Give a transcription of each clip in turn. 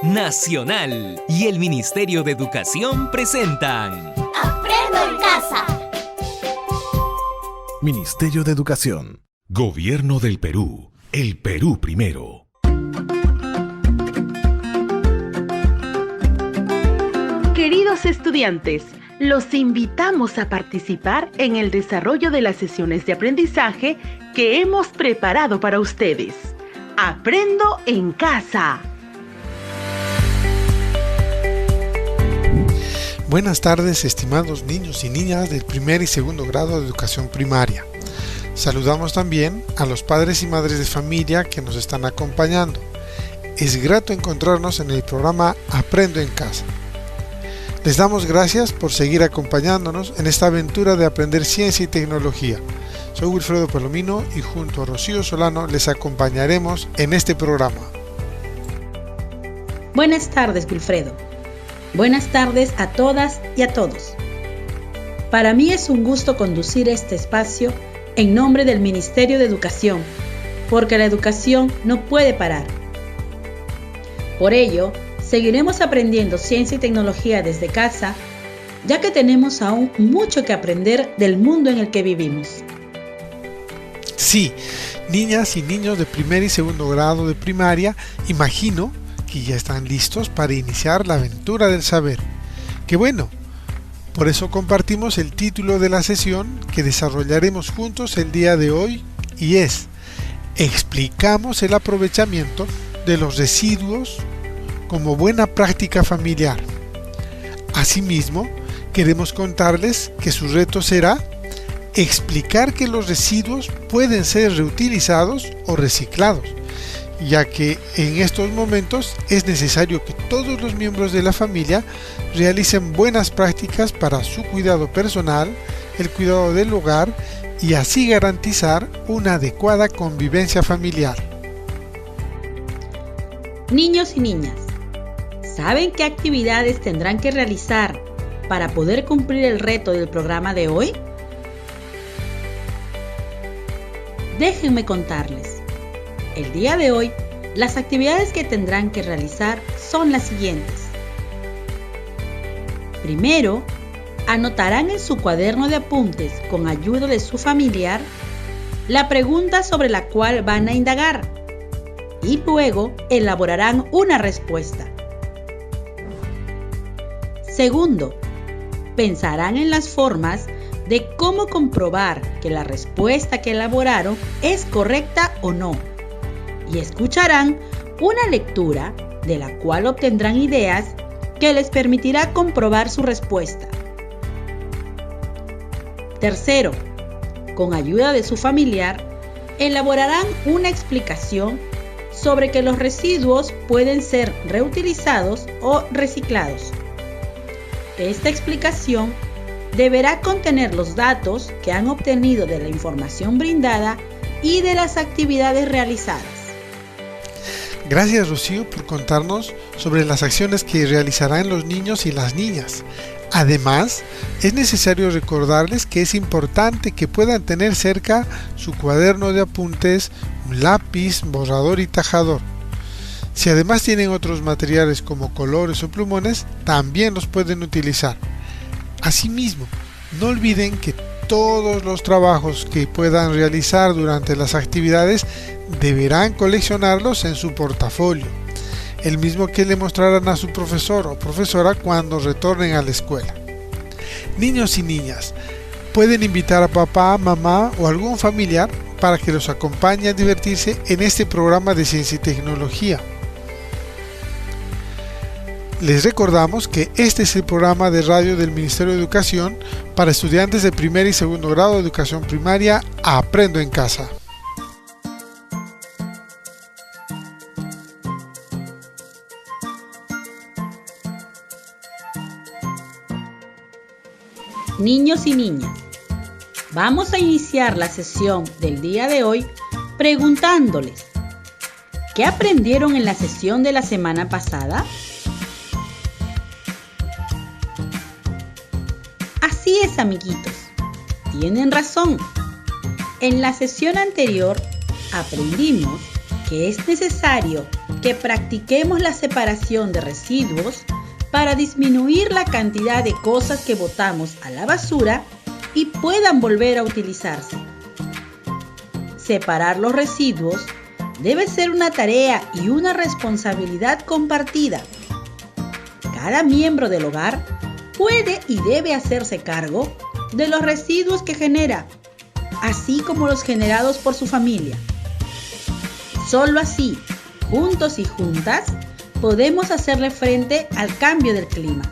Nacional y el Ministerio de Educación presentan ¡Aprendo en casa! Ministerio de Educación. Gobierno del Perú. El Perú primero. Queridos estudiantes, los invitamos a participar en el desarrollo de las sesiones de aprendizaje que hemos preparado para ustedes. ¡Aprendo en casa! Buenas tardes, estimados niños y niñas del primer y segundo grado de educación primaria. Saludamos también a los padres y madres de familia que nos están acompañando. Es grato encontrarnos en el programa Aprendo en Casa. Les damos gracias por seguir acompañándonos en esta aventura de aprender ciencia y tecnología. Soy Wilfredo Palomino y junto a Rocío Solano les acompañaremos en este programa. Buenas tardes, Wilfredo. Buenas tardes a todas y a todos. Para mí es un gusto conducir este espacio en nombre del Ministerio de Educación, porque la educación no puede parar. Por ello, seguiremos aprendiendo ciencia y tecnología desde casa, ya que tenemos aún mucho que aprender del mundo en el que vivimos. Sí, niñas y niños de primer y segundo grado de primaria, imagino que ya están listos para iniciar la aventura del saber. ¡Qué bueno! Por eso compartimos el título de la sesión que desarrollaremos juntos el día de hoy y es: explicamos el aprovechamiento de los residuos como buena práctica familiar. Asimismo, queremos contarles que su reto será explicar que los residuos pueden ser reutilizados o reciclados, ya que en estos momentos es necesario que todos los miembros de la familia realicen buenas prácticas para su cuidado personal, el cuidado del hogar y así garantizar una adecuada convivencia familiar. Niños y niñas, ¿saben qué actividades tendrán que realizar para poder cumplir el reto del programa de hoy? Déjenme contarles. El día de hoy, las actividades que tendrán que realizar son las siguientes. Primero, anotarán en su cuaderno de apuntes con ayuda de su familiar la pregunta sobre la cual van a indagar y luego elaborarán una respuesta. Segundo, pensarán en las formas de cómo comprobar que la respuesta que elaboraron es correcta o no. Y escucharán una lectura de la cual obtendrán ideas que les permitirá comprobar su respuesta. Tercero, con ayuda de su familiar, elaborarán una explicación sobre que los residuos pueden ser reutilizados o reciclados. Esta explicación deberá contener los datos que han obtenido de la información brindada y de las actividades realizadas. Gracias, Rocío, por contarnos sobre las acciones que realizarán los niños y las niñas. Además, es necesario recordarles que es importante que puedan tener cerca su cuaderno de apuntes, un lápiz, borrador y tajador. Si además tienen otros materiales como colores o plumones, también los pueden utilizar. Asimismo, no olviden que todos los trabajos que puedan realizar durante las actividades deberán coleccionarlos en su portafolio, el mismo que le mostrarán a su profesor o profesora cuando retornen a la escuela. Niños y niñas, pueden invitar a papá, mamá o algún familiar para que los acompañe a divertirse en este programa de ciencia y tecnología. Les recordamos que este es el programa de radio del Ministerio de Educación para estudiantes de primer y segundo grado de educación primaria. Aprendo en casa. Niños y niñas, vamos a iniciar la sesión del día de hoy preguntándoles: ¿qué aprendieron en la sesión de la semana pasada? Así es, amiguitos, tienen razón. En la sesión anterior aprendimos que es necesario que practiquemos la separación de residuos para disminuir la cantidad de cosas que botamos a la basura y puedan volver a utilizarse. Separar los residuos debe ser una tarea y una responsabilidad compartida. Cada miembro del hogar puede y debe hacerse cargo de los residuos que genera, así como los generados por su familia. Solo así, juntos y juntas, podemos hacerle frente al cambio del clima.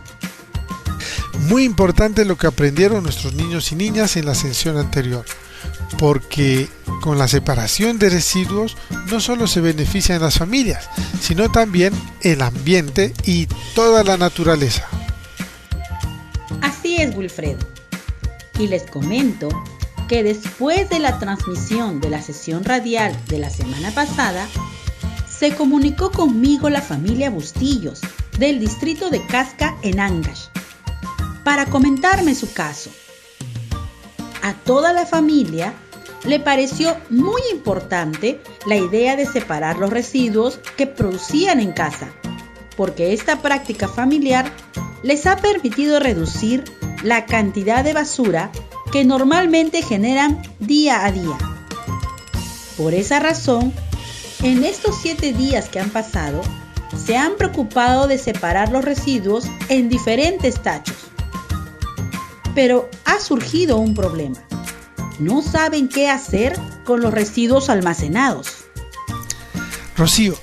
Muy importante lo que aprendieron nuestros niños y niñas en la sesión anterior, porque con la separación de residuos no solo se benefician las familias, sino también el ambiente y toda la naturaleza. Así es, Wilfredo. Y les comento que después de la transmisión de la sesión radial de la semana pasada, se comunicó conmigo la familia Bustillos del distrito de Casca en Ancash para comentarme su caso. A toda la familia le pareció muy importante la idea de separar los residuos que producían en casa, porque esta práctica familiar les ha permitido reducir la cantidad de basura que normalmente generan día a día. Por esa razón, en estos 7 días que han pasado, se han preocupado de separar los residuos en diferentes tachos. Pero ha surgido un problema. No saben qué hacer con los residuos almacenados. Rocío,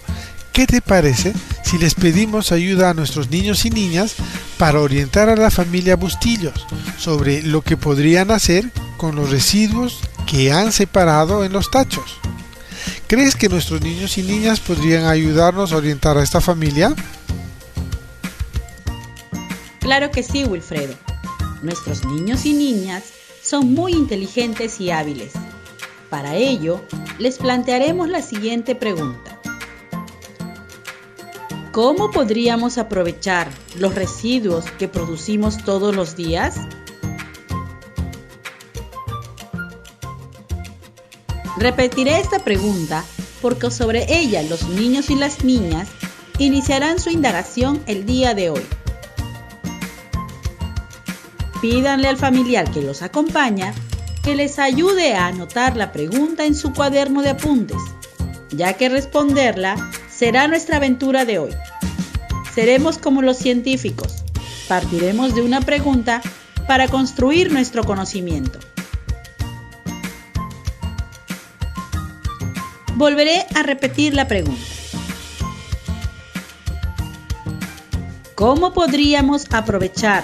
¿qué te parece si les pedimos ayuda a nuestros niños y niñas para orientar a la familia Bustillos sobre lo que podrían hacer con los residuos que han separado en los tachos? ¿Crees que nuestros niños y niñas podrían ayudarnos a orientar a esta familia? Claro que sí, Wilfredo. Nuestros niños y niñas son muy inteligentes y hábiles. Para ello, les plantearemos la siguiente pregunta. ¿Cómo podríamos aprovechar los residuos que producimos todos los días? Repetiré esta pregunta porque sobre ella los niños y las niñas iniciarán su indagación el día de hoy. Pídanle al familiar que los acompaña que les ayude a anotar la pregunta en su cuaderno de apuntes, ya que responderla será nuestra aventura de hoy. Seremos como los científicos, partiremos de una pregunta para construir nuestro conocimiento. Volveré a repetir la pregunta. ¿Cómo podríamos aprovechar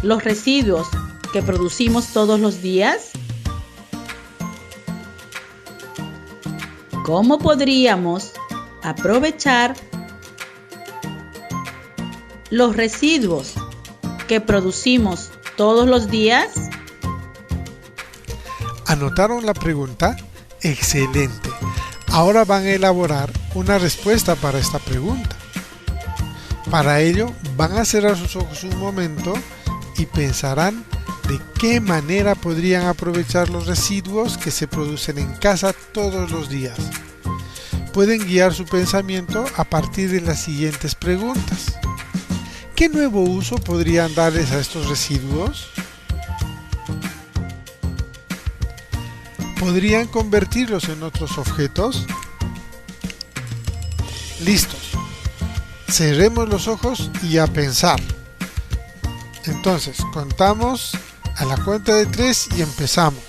los residuos que producimos todos los días? ¿Cómo podríamos aprovechar los residuos que producimos todos los días? ¿Anotaron la pregunta? Excelente. Ahora van a elaborar una respuesta para esta pregunta. Para ello, van a cerrar sus ojos un momento y pensarán de qué manera podrían aprovechar los residuos que se producen en casa todos los días. Pueden guiar su pensamiento a partir de las siguientes preguntas. ¿Qué nuevo uso podrían darles a estos residuos? ¿Podrían convertirlos en otros objetos? Listos. Cerremos los ojos y a pensar. Entonces, contamos a la cuenta de 3 y empezamos.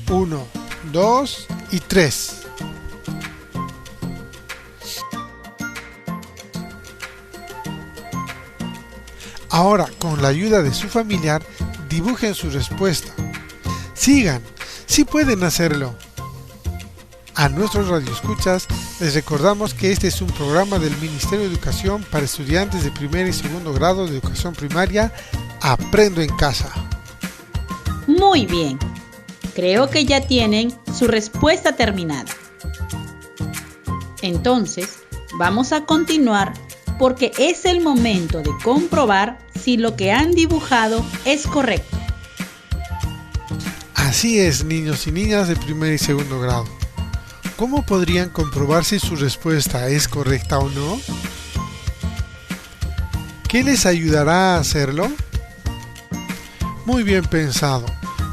1, 2 y 3. Ahora, con la ayuda de su familiar, dibujen su respuesta. Sigan, sí pueden hacerlo. A nuestros radioescuchas les recordamos que este es un programa del Ministerio de Educación para estudiantes de primer y segundo grado de educación primaria. Aprendo en casa. Muy bien. Creo que ya tienen su respuesta terminada. Entonces, vamos a continuar porque es el momento de comprobar si lo que han dibujado es correcto. Así es, niños y niñas de primer y segundo grado. ¿cómo podrían comprobar si su respuesta es correcta o no? ¿Qué les ayudará a hacerlo? Muy bien pensado.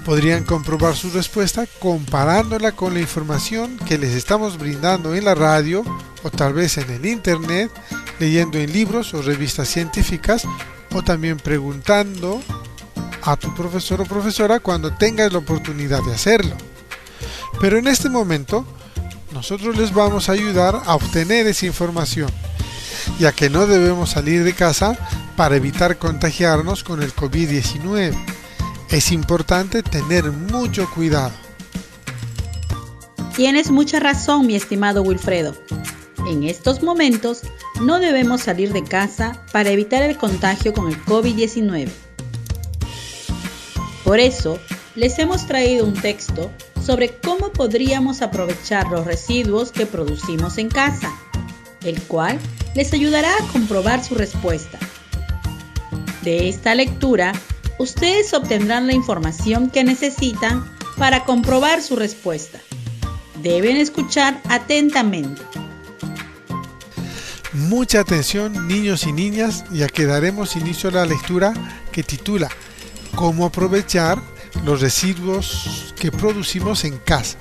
Podrían comprobar su respuesta comparándola con la información que les estamos brindando en la radio o tal vez en el internet, leyendo en libros o revistas científicas, o también preguntando a tu profesor o profesora cuando tengas la oportunidad de hacerlo. Pero en este momento, nosotros les vamos a ayudar a obtener esa información, ya que no debemos salir de casa para evitar contagiarnos con el COVID-19. Es importante tener mucho cuidado. Tienes mucha razón, mi estimado Wilfredo. En estos momentos no debemos salir de casa para evitar el contagio con el COVID-19. Por eso, les hemos traído un texto sobre cómo podríamos aprovechar los residuos que producimos en casa, el cual les ayudará a comprobar su respuesta. De esta lectura, ustedes obtendrán la información que necesitan para comprobar su respuesta. Deben escuchar atentamente. Mucha atención, niños y niñas, ya que daremos inicio a la lectura que titula ¿Cómo aprovechar los residuos que producimos en casa?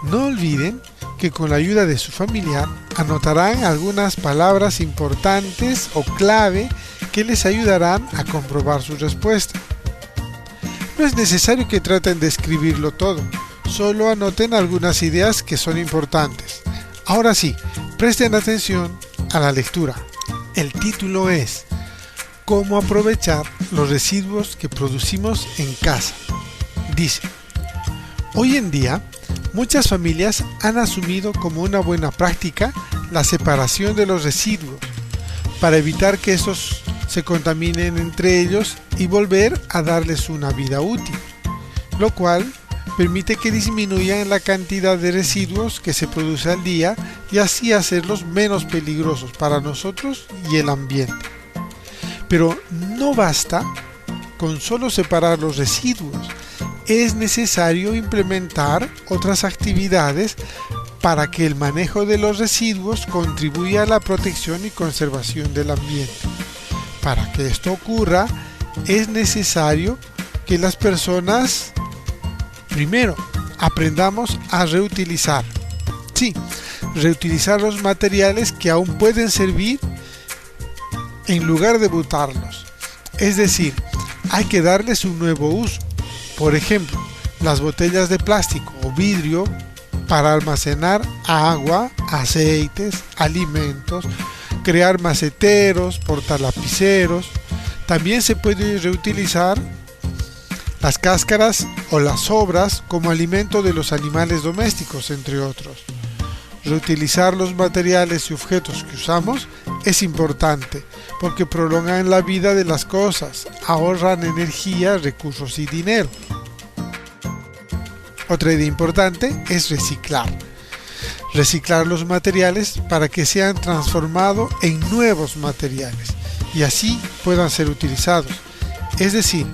No olviden que con la ayuda de su familiar anotarán algunas palabras importantes o clave que les ayudarán a comprobar su respuesta. No es necesario que traten de escribirlo todo, solo anoten algunas ideas que son importantes. Ahora sí, presten atención a la lectura. El título es ¿Cómo aprovechar los residuos que producimos en casa? Dice: hoy en día, muchas familias han asumido como una buena práctica la separación de los residuos para evitar que estos se contaminen entre ellos y volver a darles una vida útil, lo cual permite que disminuyan la cantidad de residuos que se produce al día y así hacerlos menos peligrosos para nosotros y el ambiente. Pero no basta con solo separar los residuos, es necesario implementar otras actividades para que el manejo de los residuos contribuya a la protección y conservación del ambiente. Para que esto ocurra, es necesario que las personas, primero, aprendamos a reutilizar. Sí, reutilizar los materiales que aún pueden servir en lugar de botarlos. Es decir, hay que darles un nuevo uso. Por ejemplo, las botellas de plástico o vidrio para almacenar agua, aceites, alimentos, crear maceteros, portalapiceros. También se puede reutilizar las cáscaras o las sobras como alimento de los animales domésticos, entre otros. Reutilizar los materiales y objetos que usamos es importante porque prolongan la vida de las cosas, ahorran energía, recursos y dinero. Otra idea importante es reciclar. Reciclar los materiales para que sean transformados en nuevos materiales y así puedan ser utilizados. Es decir,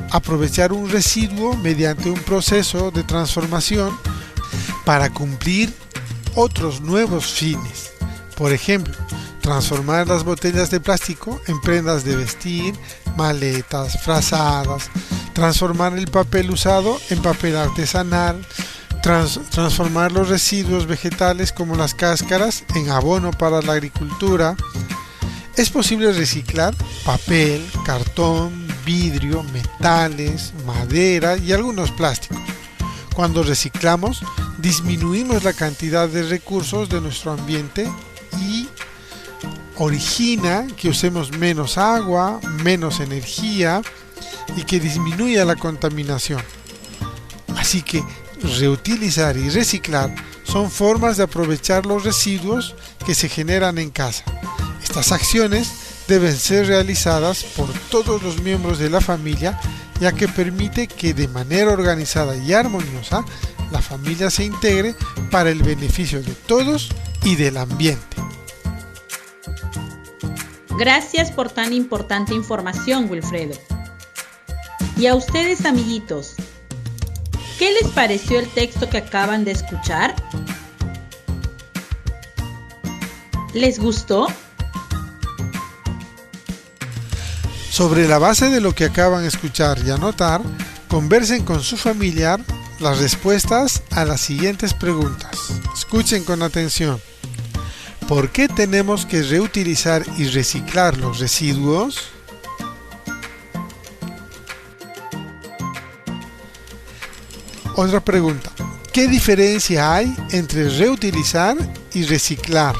aprovechar un residuo mediante un proceso de transformación para cumplir otros nuevos fines. Por ejemplo, transformar las botellas de plástico en prendas de vestir, maletas, frazadas, transformar el papel usado en papel artesanal, transformar los residuos vegetales como las cáscaras en abono para la agricultura. Es posible reciclar papel, cartón, vidrio, metales, madera y algunos plásticos. Cuando reciclamos, disminuimos la cantidad de recursos de nuestro ambiente y origina que usemos menos agua, menos energía y que disminuya la contaminación. Así que reutilizar y reciclar son formas de aprovechar los residuos que se generan en casa. Estas acciones deben ser realizadas por todos los miembros de la familia, ya que permite que de manera organizada y armoniosa la familia se integre para el beneficio de todos y del ambiente. Gracias por tan importante información, Wilfredo. Y a ustedes, amiguitos, ¿qué les pareció el texto que acaban de escuchar? ¿Les gustó? Sobre la base de lo que acaban de escuchar y anotar, conversen con su familiar las respuestas a las siguientes preguntas. Escuchen con atención. ¿Por qué tenemos que reutilizar y reciclar los residuos? Otra pregunta. ¿Qué diferencia hay entre reutilizar y reciclar?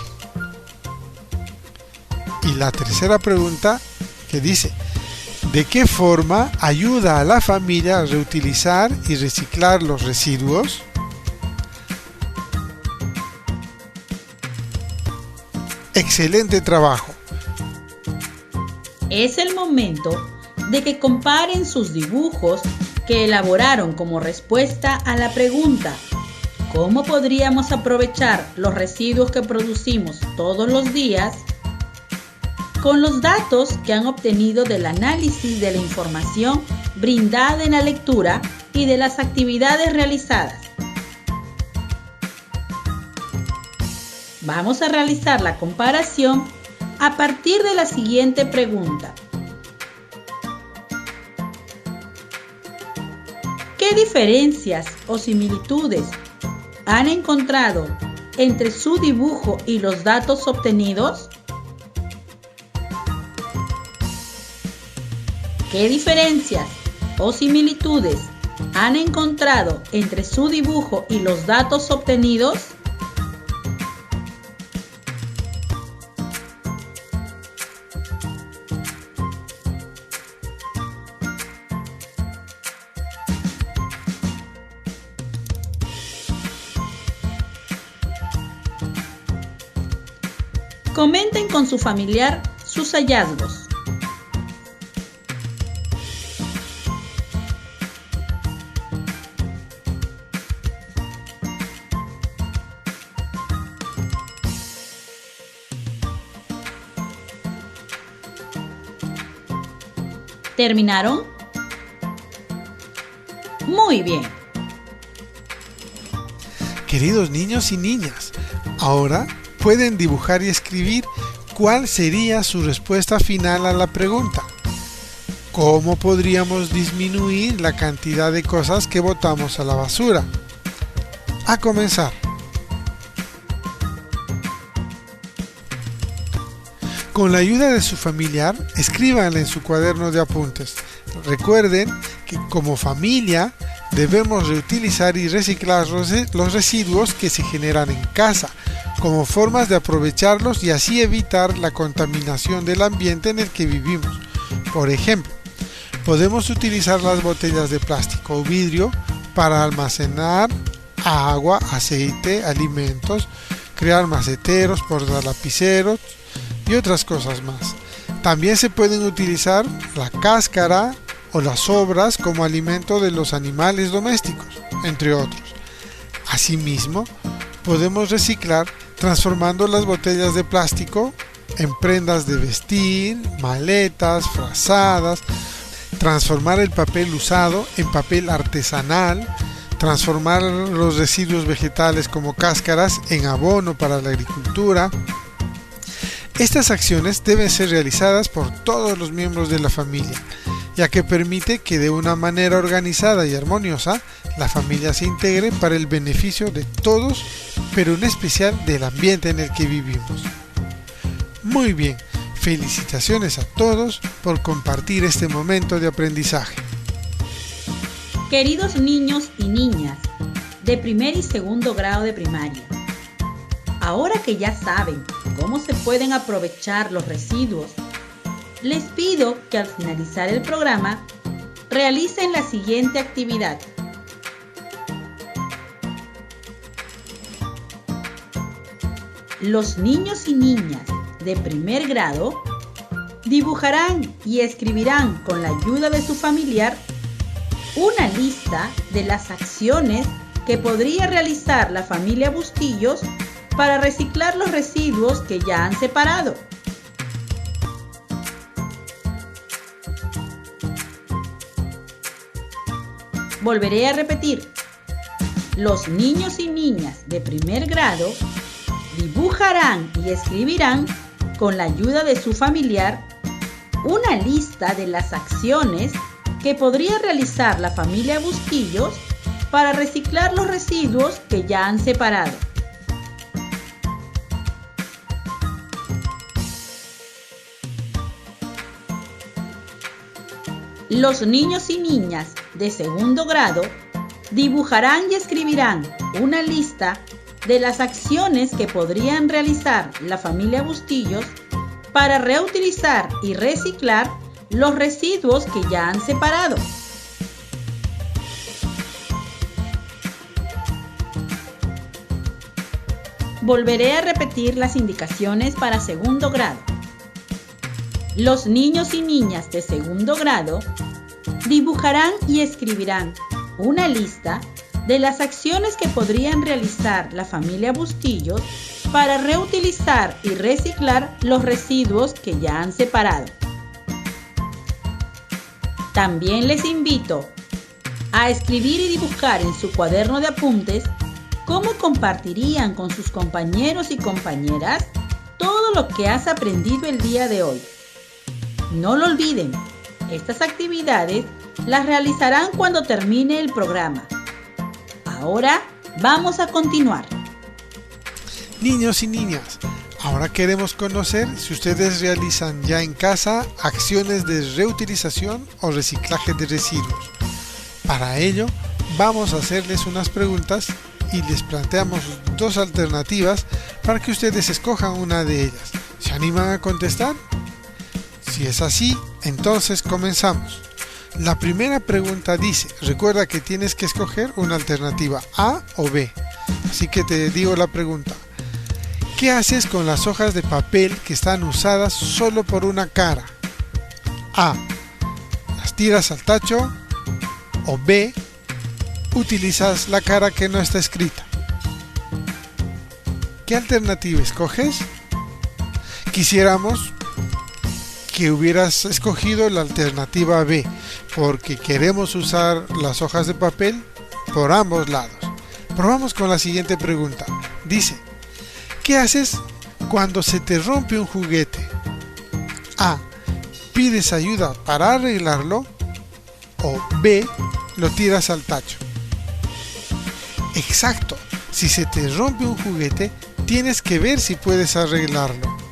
Y la tercera pregunta que dice, ¿de qué forma ayuda a la familia a reutilizar y reciclar los residuos? ¡Excelente trabajo! Es el momento de que comparen sus dibujos que elaboraron como respuesta a la pregunta ¿cómo podríamos aprovechar los residuos que producimos todos los días? Con los datos que han obtenido del análisis de la información brindada en la lectura y de las actividades realizadas. Vamos a realizar la comparación a partir de la siguiente pregunta. ¿Qué diferencias o similitudes han encontrado entre su dibujo y los datos obtenidos? ¿Qué diferencias o similitudes han encontrado entre su dibujo y los datos obtenidos? Comenten con su familiar sus hallazgos. ¿Terminaron? Muy bien. Queridos niños y niñas, ahora pueden dibujar y escribir cuál sería su respuesta final a la pregunta. ¿Cómo podríamos disminuir la cantidad de cosas que botamos a la basura? A comenzar. Con la ayuda de su familiar, escríbanle en su cuaderno de apuntes. Recuerden que como familia debemos reutilizar y reciclar los residuos que se generan en casa, como formas de aprovecharlos y así evitar la contaminación del ambiente en el que vivimos. Por ejemplo, podemos utilizar las botellas de plástico o vidrio para almacenar agua, aceite, alimentos, crear maceteros, portalapiceros y otras cosas más. También se pueden utilizar la cáscara o las sobras como alimento de los animales domésticos, entre otros. Asimismo, podemos reciclar transformando las botellas de plástico en prendas de vestir, maletas, frazadas, transformar el papel usado en papel artesanal, transformar los residuos vegetales como cáscaras en abono para la agricultura. Estas acciones deben ser realizadas por todos los miembros de la familia, ya que permite que de una manera organizada y armoniosa la familia se integre para el beneficio de todos, pero en especial del ambiente en el que vivimos. Muy bien, felicitaciones a todos por compartir este momento de aprendizaje. Queridos niños y niñas de primer y segundo grado de primaria, ahora que ya saben cómo se pueden aprovechar los residuos, les pido que al finalizar el programa realicen la siguiente actividad. Los niños y niñas de primer grado dibujarán y escribirán con la ayuda de su familiar una lista de las acciones que podría realizar la familia Bustillos para reciclar los residuos que ya han separado. Volveré a repetir. Los niños y niñas de primer grado dibujarán y escribirán, con la ayuda de su familiar, una lista de las acciones que podría realizar la familia Bustillos para reciclar los residuos que ya han separado. Los niños y niñas de segundo grado dibujarán y escribirán una lista de las acciones que podrían realizar la familia Bustillos para reutilizar y reciclar los residuos que ya han separado. Volveré a repetir las indicaciones para segundo grado. Los niños y niñas de segundo grado dibujarán y escribirán una lista de las acciones que podrían realizar la familia Bustillos para reutilizar y reciclar los residuos que ya han separado. También les invito a escribir y dibujar en su cuaderno de apuntes cómo compartirían con sus compañeros y compañeras todo lo que has aprendido el día de hoy. No lo olviden, estas actividades las realizarán cuando termine el programa. Ahora vamos a continuar. Niños y niñas, ahora queremos conocer si ustedes realizan ya en casa acciones de reutilización o reciclaje de residuos. Para ello, vamos a hacerles unas preguntas y les planteamos dos alternativas para que ustedes escojan una de ellas. ¿Se animan a contestar? Si es así, entonces comenzamos. La primera pregunta dice, recuerda que tienes que escoger una alternativa A o B. Así que te digo la pregunta. ¿Qué haces con las hojas de papel que están usadas solo por una cara? A. ¿Las tiras al tacho? O B. ¿Utilizas la cara que no está escrita? ¿Qué alternativa escoges? Quisiéramos que hubieras escogido la alternativa B, porque queremos usar las hojas de papel por ambos lados. Probamos con la siguiente pregunta. Dice, ¿qué haces cuando se te rompe un juguete? A. ¿Pides ayuda para arreglarlo? O B. ¿Lo tiras al tacho? Exacto. Si se te rompe un juguete, tienes que ver si puedes arreglarlo.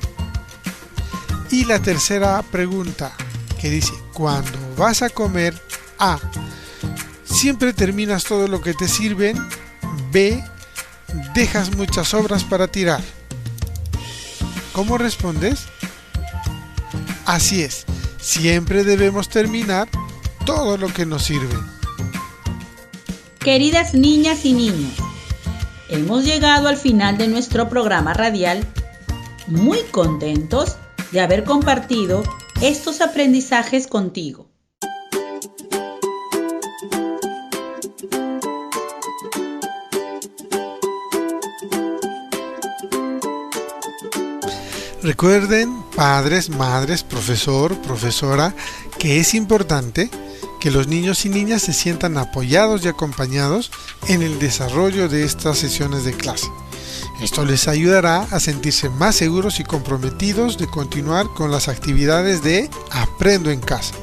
Y la tercera pregunta, que dice, cuando vas a comer, A. ¿Siempre terminas todo lo que te sirven? B. ¿Dejas muchas sobras para tirar? ¿Cómo respondes? Así es, siempre debemos terminar todo lo que nos sirve. Queridas niñas y niños, hemos llegado al final de nuestro programa radial, muy contentos de haber compartido estos aprendizajes contigo. Recuerden, padres, madres, profesor, profesora, que es importante que los niños y niñas se sientan apoyados y acompañados en el desarrollo de estas sesiones de clase. Esto les ayudará a sentirse más seguros y comprometidos de continuar con las actividades de Aprendo en Casa.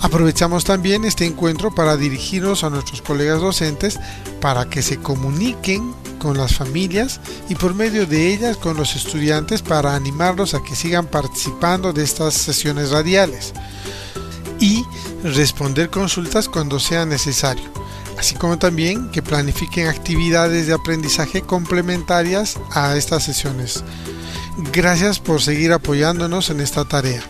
Aprovechamos también este encuentro para dirigirnos a nuestros colegas docentes para que se comuniquen con las familias y por medio de ellas con los estudiantes para animarlos a que sigan participando de estas sesiones radiales y responder consultas cuando sea necesario, así como también que planifiquen actividades de aprendizaje complementarias a estas sesiones. Gracias por seguir apoyándonos en esta tarea.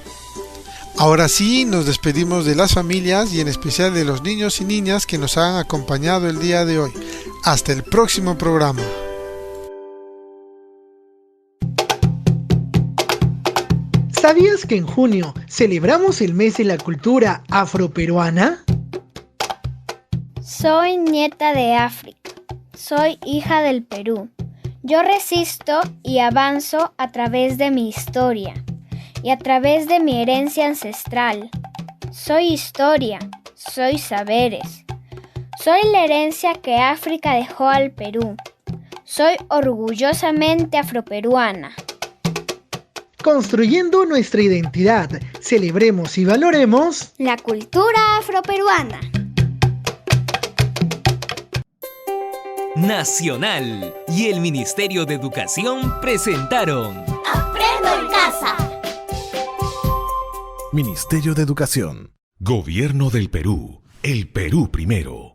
Ahora sí, nos despedimos de las familias y en especial de los niños y niñas que nos han acompañado el día de hoy. Hasta el próximo programa. ¿Sabías que en junio celebramos el mes de la cultura afroperuana? Soy nieta de África. Soy hija del Perú. Yo resisto y avanzo a través de mi historia y a través de mi herencia ancestral. Soy historia, soy saberes. Soy la herencia que África dejó al Perú. Soy orgullosamente afroperuana. Construyendo nuestra identidad, celebremos y valoremos la cultura afroperuana. Nacional y el Ministerio de Educación presentaron ¡Aprendo en casa! Ministerio de Educación. Gobierno del Perú. El Perú primero.